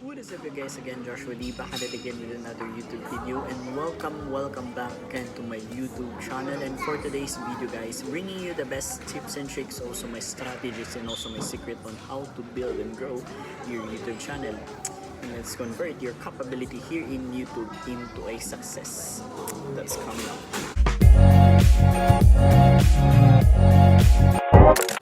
What is up you guys, again Joshua D back at it again with another YouTube video, and welcome back again to my YouTube channel. And for today's video guys, bringing you the best tips and tricks, also my strategies and also my secret on how to build and grow your YouTube channel. And let's convert your capability here in YouTube into a success. That's coming up.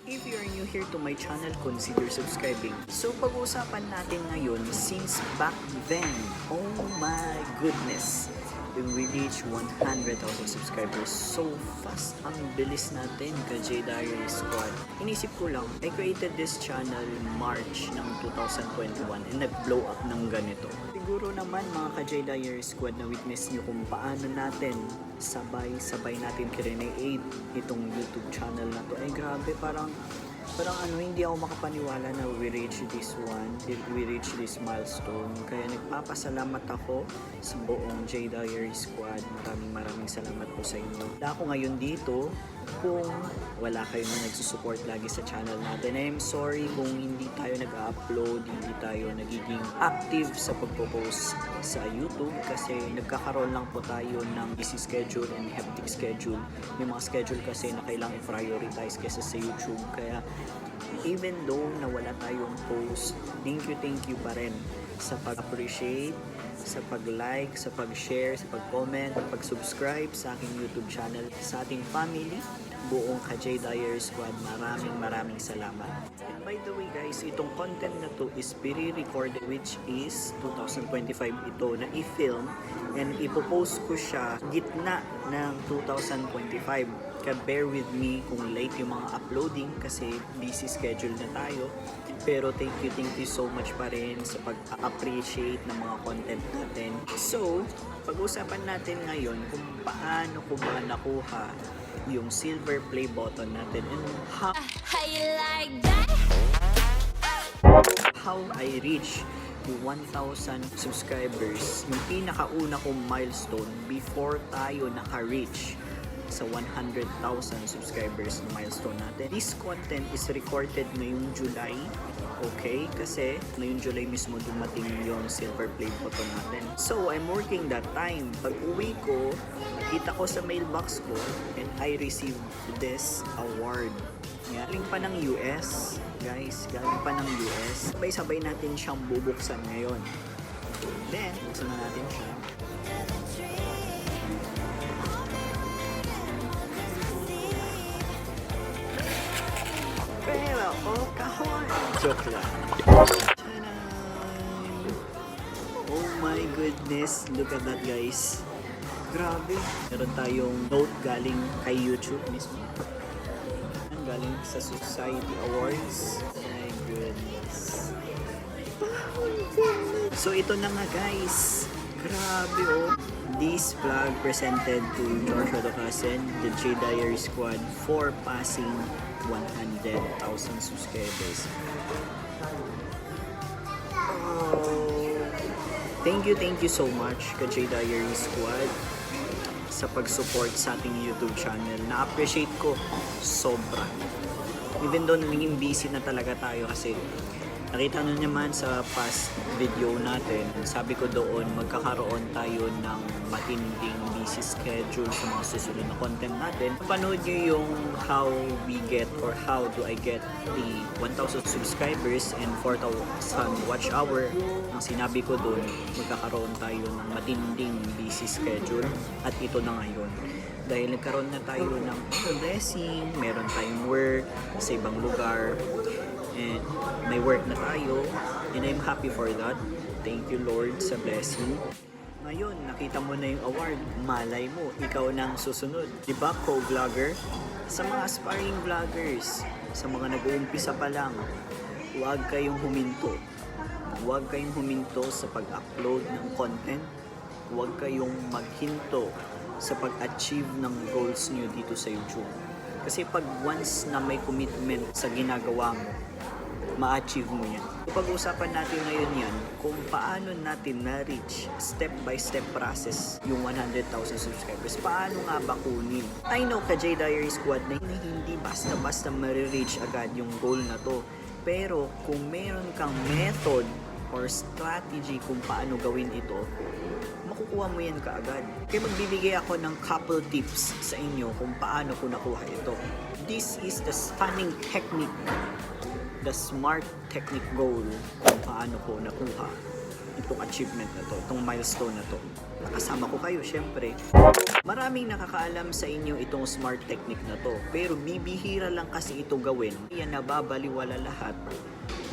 If you're new here to my channel, consider subscribing. So pag-uusapan natin ngayon, since back then, oh my goodness, when we reached 100,000 subscribers, so fast, ang bilis natin ka J Diary Squad. Inisip ko lang, I created this channel March ng 2021 and nag-blow up ng ganito. Siguro naman mga ka J Diary Squad, na witness nyo kung paano natin sabay natin kine-create itong YouTube channel na to. Ay grabe, parang hindi ako makapaniwala na we reach this milestone. Kaya nagpapasalamat ako sa buong J Diary Squad. Maraming salamat po sa inyo. Wala ako ngayon dito kung wala kayo na nagsusupport lagi sa channel natin. I'm sorry kung hindi tayo nag-upload, hindi tayo nagiging active sa pagpo-post sa YouTube kasi nagkakaroon lang po tayo ng busy schedule and hectic schedule. May mga schedule kasi na kailangan i-prioritize kaysa sa YouTube. Kaya even though na wala tayong post, thank you pa rin sa pag-appreciate, sa pag-like, sa pag-share, sa pag-comment, pag-subscribe sa aking YouTube channel, sa ating family, buong J Diary Squad. Maraming salamat. And by the way guys, itong content na to is pre-recorded, which is 2025 ito na i-film, and ipopost ko siya gitna ng 2025. Kaya bear with me kung late yung mga uploading kasi busy schedule na tayo. Pero thank you so much pa rin sa pag-appreciate ng mga content natin. So, pag-usapan natin ngayon kung paano ko ba nakuha yung silver play button natin and how I reach the 1,000 subscribers, yung pinakauna kong milestone before tayo naka-reach sa 100,000 subscribers na milestone natin. This content is recorded ngayong July, okay? Kasi ngayong July mismo dumating yung silver play button natin. So, I'm working that time. Pag uwi ko, nakita ko sa mailbox ko and I received this award. Galing pa ng US, guys. Galing pa ng US. Sabay-sabay natin siyang bubuksan ngayon. Then, buksan na natin siya. Pero, oh, kahon! Joke lang. Oh my goodness, look at that guys. Grabe. Meron tayong note galing kay YouTube mismo. Galing sa Society Awards. My goodness. So ito na nga guys. Grabe oh. This vlog presented to Joshua Docasen, the J Diary Squad, for passing 100,000 subscribers. Oh, thank you so much ka J Diary Squad sa pag-support sa ating YouTube channel. Na-appreciate ko sobra. Even though naging busy na talaga tayo kasi nakita nyo naman sa past video natin, sabi ko doon magkakaroon tayo ng matinding busy schedule sa mga susunod na content natin. Panood nyo yung how we get or how do I get the 1,000 subscribers and 4,000 watch hour. Ang sinabi ko doon, magkakaroon tayo ng matinding busy schedule at ito na ngayon. Dahil nagkaroon na tayo ng blessing, meron tayong work sa ibang lugar, and may work na tayo, and I'm happy for that. Thank you Lord sa blessing. Ngayon, nakita mo na yung award, malay mo, ikaw nang susunod. Diba, co-vlogger? Sa mga aspiring vloggers, sa mga nag-uumpisa pa lang, huwag kayong huminto. Huwag kayong huminto sa pag-upload ng content. Huwag kayong maghinto sa pag-achieve ng goals nyo dito sa YouTube. Kasi pag once na may commitment sa ginagawa mo, ma-achieve mo yan. Pag-uusapan natin ngayon yan kung paano natin na-reach step by step process yung 100,000 subscribers. Paano nga ba kunin? I know ka J Diary Squad na hindi basta-basta ma-reach agad yung goal na to. Pero kung meron kang method or strategy kung paano gawin ito, makukuha mo yan kaagad. Kaya magbibigay ako ng couple tips sa inyo kung paano ko nakuha ito. This is the stunning technique, the SMART technique goal kung paano ko nakuha itong achievement na to, itong milestone na to. Nakasama ko kayo, syempre. Maraming nakakaalam sa inyo itong SMART technique na to, pero bibihira lang kasi ito gawin. Yan nababaliwala lahat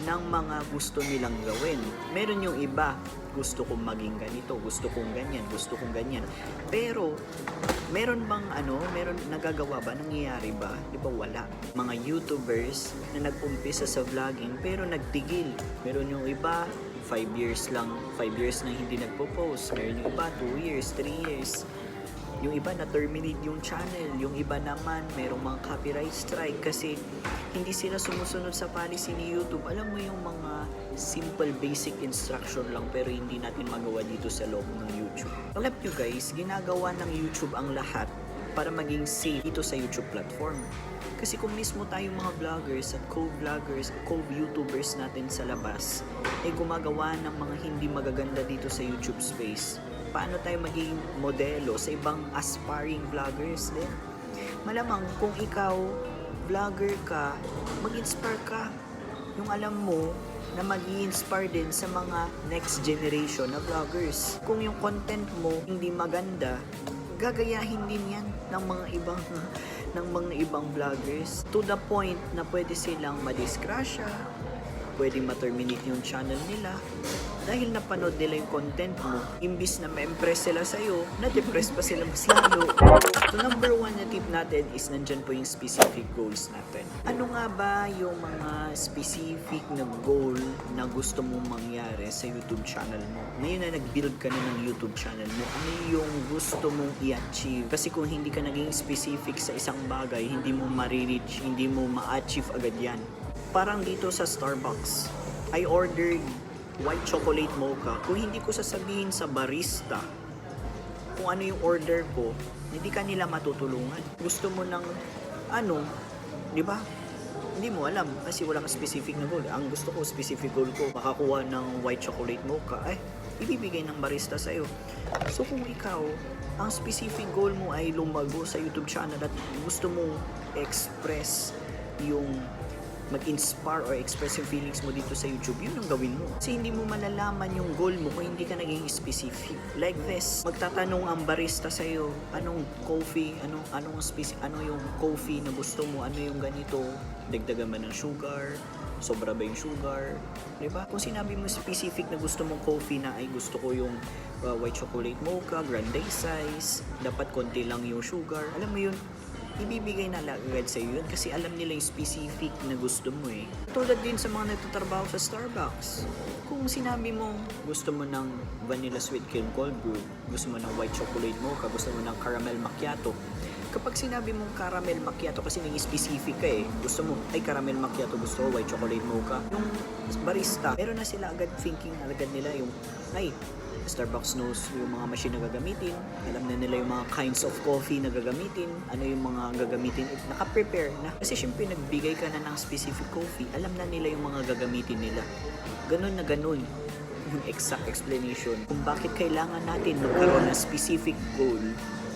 ng mga gusto nilang gawin. Meron yung iba, gusto kong maging ganito, gusto kong ganyan, gusto kong ganyan. Pero, meron bang meron nagagawa ba? Nangyayari ba? Di ba wala? Mga YouTubers na nag-umpisa sa vlogging pero nagtigil. Meron yung iba, 5 years lang, 5 years na hindi nagpo-post. Meron yung iba, 2 years, 3 years. Yung iba na-terminate yung channel. Yung iba naman, merong mga copyright strike kasi hindi sila sumusunod sa policy ni YouTube. Alam mo yung mga simple basic instruction lang pero hindi natin magawa dito sa loob ng YouTube. Alam nyo guys, ginagawa ng YouTube ang lahat para maging safe dito sa YouTube platform. Kasi kung mismo tayong mga vloggers at co-vloggers, co-YouTubers natin sa labas ay gumagawa ng mga hindi magaganda dito sa YouTube space, paano tayo maging modelo sa ibang aspiring vloggers din? Malamang kung ikaw vlogger ka, mag-inspire ka. Yung alam mo na mag-i-inspire din sa mga next generation na vloggers. Kung yung content mo hindi maganda, gagayahin din yan ng mga ibang vloggers to the point na pwede silang madisgrasya, pwedeng ma-terminate yung channel nila dahil napanood nila yung content mo. Imbis na ma-impress sila sa'yo, na-depress pa sila mas lalo. So number 1 na tip natin is nandyan po yung specific goals natin. Ano nga ba yung mga specific na goal na gusto mong mangyari sa YouTube channel mo? Ngayon na nag-build ka na ng YouTube channel mo, ano yung gusto mong i-achieve? Kasi kung hindi ka naging specific sa isang bagay, hindi mo ma-reach, hindi mo ma-achieve agad yan. Parang dito sa Starbucks, I ordered white chocolate mocha. Kung hindi ko sasabihin sa barista kung ano yung order ko, hindi ka nila matutulungan. Gusto mo ng di ba? Hindi mo alam kasi wala kang specific na goal. Ang gusto ko, specific goal ko, makakuha ng white chocolate mocha, ibibigay ng barista sa'yo. So kung ikaw, ang specific goal mo ay lumago sa YouTube channel at gusto mo express yung mag-inspire or express yung feelings mo dito sa YouTube, yun ang gawin mo. Kasi hindi mo malalaman yung goal mo kung hindi ka naging specific. Like this, magtatanong ang barista sa'yo, anong coffee, ano yung coffee na gusto mo, ano yung ganito, dagdagan ba ng sugar, sobra ba yung sugar, diba? Kung sinabi mo specific na gusto mong coffee na ay gusto ko yung white chocolate mocha, grande size, dapat konti lang yung sugar, alam mo yun, ibibigay na agad sa iyo yun kasi alam nila yung specific na gusto mo eh. Tulad din sa mga nagtatrabaho sa Starbucks. Kung sinabi mo gusto mo ng vanilla sweet cream cold brew, gusto mo ng white chocolate mocha, gusto mo ng caramel macchiato. Kapag sinabi mong caramel macchiato kasi naging specific ka eh, gusto mo ay caramel macchiato, gusto mo white chocolate mocha. Yung barista, meron na sila agad thinking agad nila yung Starbucks knows yung mga machine na gagamitin, alam na nila yung mga kinds of coffee na gagamitin, ano yung mga gagamitin, naka-prepare na. Kasi syempre nagbigay ka na ng specific coffee, alam na nila yung mga gagamitin nila. Ganun na ganun yung exact explanation kung bakit kailangan natin magkaroon ng specific goal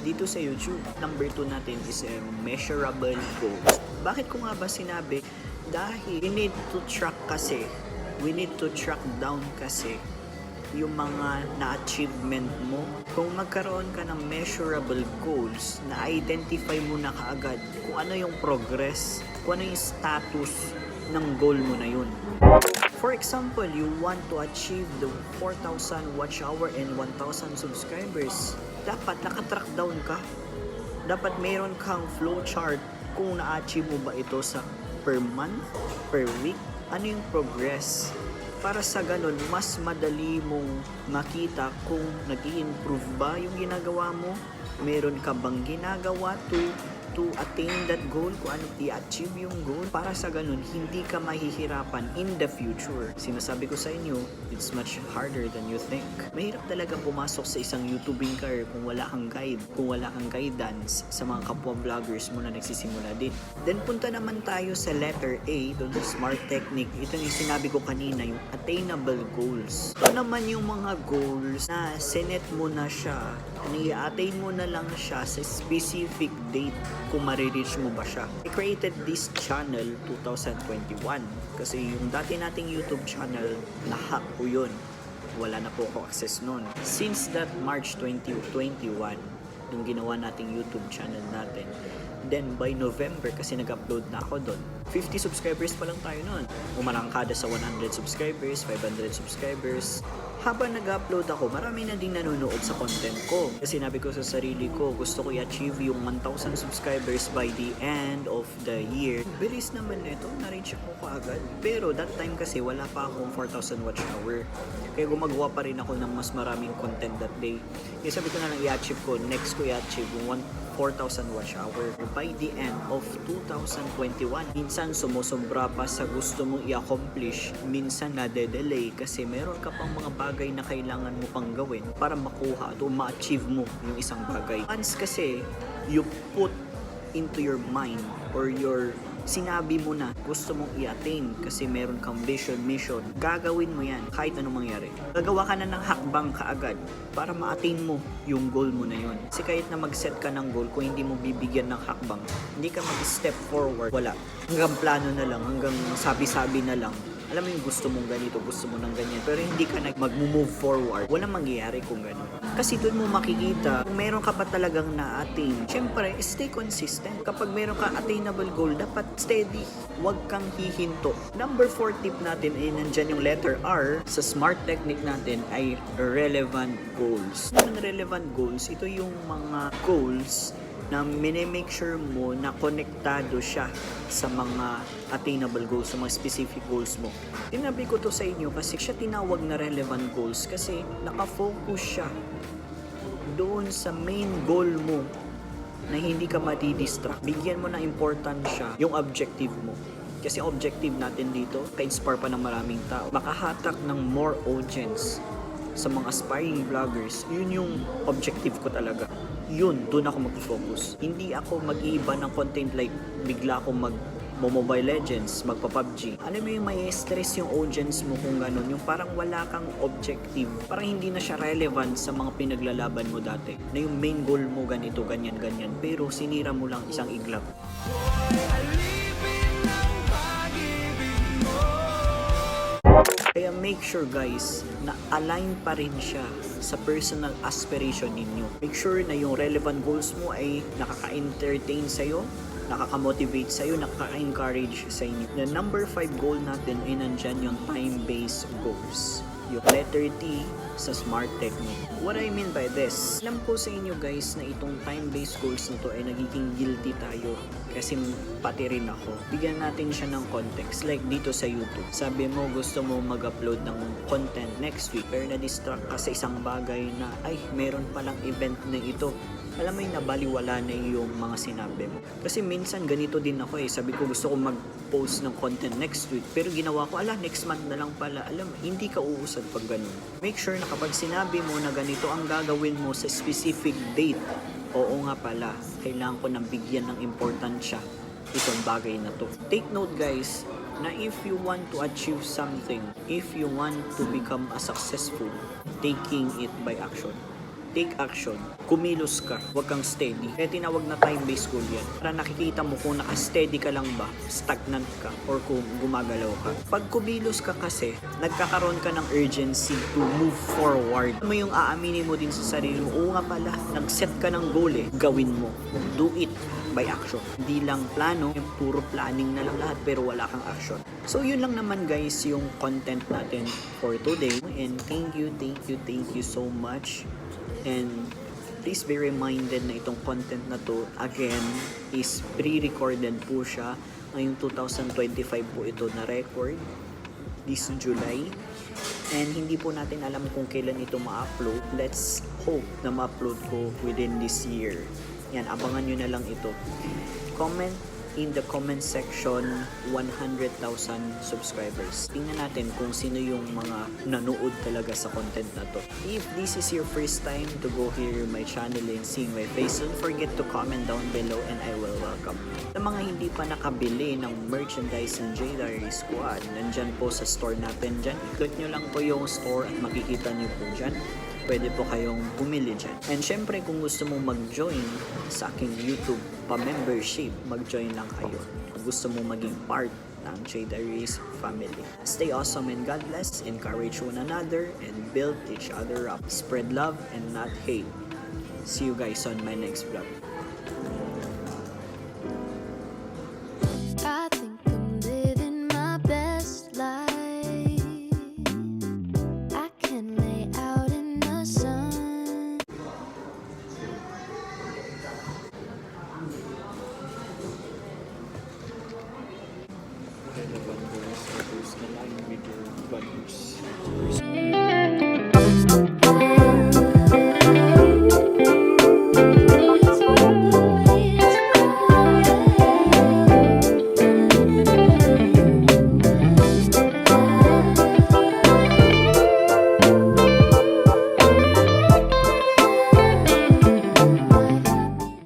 dito sa YouTube. Number 2 natin is a measurable goals. Bakit ko nga ba sinabi? Dahil we need to track down kasi yung mga na-achievement mo. Kung magkaroon ka ng measurable goals, na-identify mo na kaagad kung ano yung progress, kung ano yung status ng goal mo na yun. For example, you want to achieve the 4,000 watch hour and 1,000 subscribers. Dapat nakatrack down ka. Dapat meron kang flowchart kung na-achieve mo ba ito sa per month, per week, ano yung progress. Para sa ganun, mas madali mong makita kung nag-i-improve ba yung ginagawa mo. Meron ka bang ginagawa to attain that goal, kung ano i-achieve yung goal. Para sa ganun, hindi ka mahihirapan in the future. Sinasabi ko sa inyo, It's much harder than you think. Mahirap talaga pumasok sa isang YouTubing career kung wala kang guide, kung wala kang guidance sa mga kapwa vloggers mo na nagsisimula din. Then punta naman tayo sa letter A, doon sa SMART technique. Ito yung sinabi ko kanina, yung attainable goals. Ito naman yung mga goals na sinet mo na siya, i-attain mo na lang siya sa specific date kung marireach mo ba siya. I created this channel 2021 kasi yung dati nating YouTube channel, nahack ko yun. Wala na po ako access nun. Since that March 2021, yung ginawa nating YouTube channel natin, then by November, kasi nag-upload na ako doon, 50 subscribers pa lang tayo noon. Umarangkada sa 100 subscribers, 500 subscribers. Habang nag-upload ako, marami na din nanonood sa content ko. Kasi sinabi ko sa sarili ko, gusto ko i-achieve yung 1,000 subscribers by the end of the year. Bilis naman nito, na-reach ako kaagad. Pero that time kasi wala pa akong 4,000 watch hour. Kaya gumagawa pa rin ako ng mas maraming content that day. Kaya sabi ko na lang i-achieve ko, next ko i-achieve yung 4,000 watch hour by the end of 2021. Minsan sumusobra pa sa gusto mong i-accomplish, minsan nade-delay kasi meron ka pang mga bagay na kailangan mo pang gawin para makuha at ma-achieve mo yung isang bagay. Once kasi you put into your mind or your sinabi mo na gusto mong i-attain kasi meron kang vision, mission, gagawin mo yan kahit anong mangyari. Gagawa ka na ng hakbang kaagad para ma-attain mo yung goal mo na yun. Kasi kahit na mag-set ka ng goal, kung hindi mo bibigyan ng hakbang, hindi ka mag-step forward, wala. Hanggang plano na lang, hanggang sabi-sabi na lang. Alam mo yung gusto mong ganito, gusto mo ng ganyan, pero hindi ka mag-move forward. Walang mangyayari kung gano'n. Kasi doon mo makikita kung meron ka pa talagang na-attain. Siyempre, stay consistent. Kapag meron ka attainable goal, dapat steady. Huwag kang hihinto. Number 4 tip natin ay nandyan yung letter R. Sa SMART technique natin ay relevant goals. Ano relevant goals? Ito yung mga goals na mini-make sure mo na konektado siya sa mga attainable goals, sa mga specific goals mo. Tinabi ko to sa inyo kasi siya tinawag na relevant goals kasi nakafocus siya doon sa main goal mo na hindi ka madidistract. Bigyan mo ng importansya yung objective mo. Kasi objective natin dito, ka-inspire pa ng maraming tao. Makahatak ng more audience sa mga aspiring vloggers. Yun yung objective ko talaga. Yun, doon ako mag-focus. Hindi ako mag-iiba ng content like bigla akong Mobile Legends, magpa-PUBG. Alam mo yung may stress yung audience mo kung ganun, yung parang wala kang objective. Parang hindi na siya relevant sa mga pinaglalaban mo dati. Na yung main goal mo ganito, ganyan, ganyan. Pero sinira mo lang isang iglap. Kaya make sure guys na align pa rin siya sa personal aspiration ninyo. Make sure na yung relevant goals mo ay nakaka-entertain sa'yo, nakaka-motivate sa'yo, nakaka-encourage sa inyo. The number 5 goal natin ay nandyan yung time-based goals. Yung letter T sa SMART technique. What I mean by this, alam ko sa inyo guys na itong time-based goals na to ay nagiging guilty tayo kasi pati rin ako. Bigyan natin siya ng context like dito sa YouTube. Sabi mo gusto mo mag-upload ng content next week pero na-distract ka sa isang bagay na ay meron palang event na ito. Alam mo yung nabaliwala na yung mga sinabi mo. Kasi minsan ganito din ako sabi ko gusto ko mag-post ng content next week pero ginawa ko next month na lang pala. Alam mo, hindi ka uusad pag ganun. Make sure na kapag sinabi mo na ganito ang gagawin mo sa specific date, oo nga pala, kailangan ko nang bigyan ng importansya itong bagay na to. Take note guys, na if you want to achieve something, if you want to become a successful, taking it by action. Take action. Kumilos ka. Huwag kang steady. Kaya tinawag na time-based goal yan. Para nakikita mo kung naka-steady ka lang ba, stagnant ka, or kung gumagalaw ka. Pag kumilos ka kasi, nagkakaroon ka ng urgency to move forward. Ano mo yung aaminin mo din sa sarili mo, oo nga pala, nag-set ka ng goal gawin mo. Do it by action. Hindi lang plano, yung puro planning na lang lahat pero wala kang action. So yun lang naman guys yung content natin for today. And thank you so much. And please be reminded na itong content na to again is pre-recorded po siya. Ngayong 2025 po ito na record this July. And hindi po natin alam kung kailan ito ma-upload. Let's hope na ma-upload ko within this year. Yan, abangan nyo na lang ito. Comment in the comment section 100,000 subscribers. Tingnan natin kung sino yung mga nanood talaga sa content na to. If this is your first time to go here my channel and seeing my face, don't forget to comment down below and I will welcome you. Sa mga hindi pa nakabili ng merchandise ng J Diary Squad, nandyan po sa store natin dyan. Ikot nyo lang po yung store at makikita nyo po dyan. Pwede po kayong bumili dyan. And syempre, kung gusto mong mag-join sa aking YouTube pa-membership, mag-join lang kayo. Kung gusto mong maging part ng J Diaries family. Stay awesome and God bless. Encourage one another and build each other up. Spread love and not hate. See you guys on my next vlog.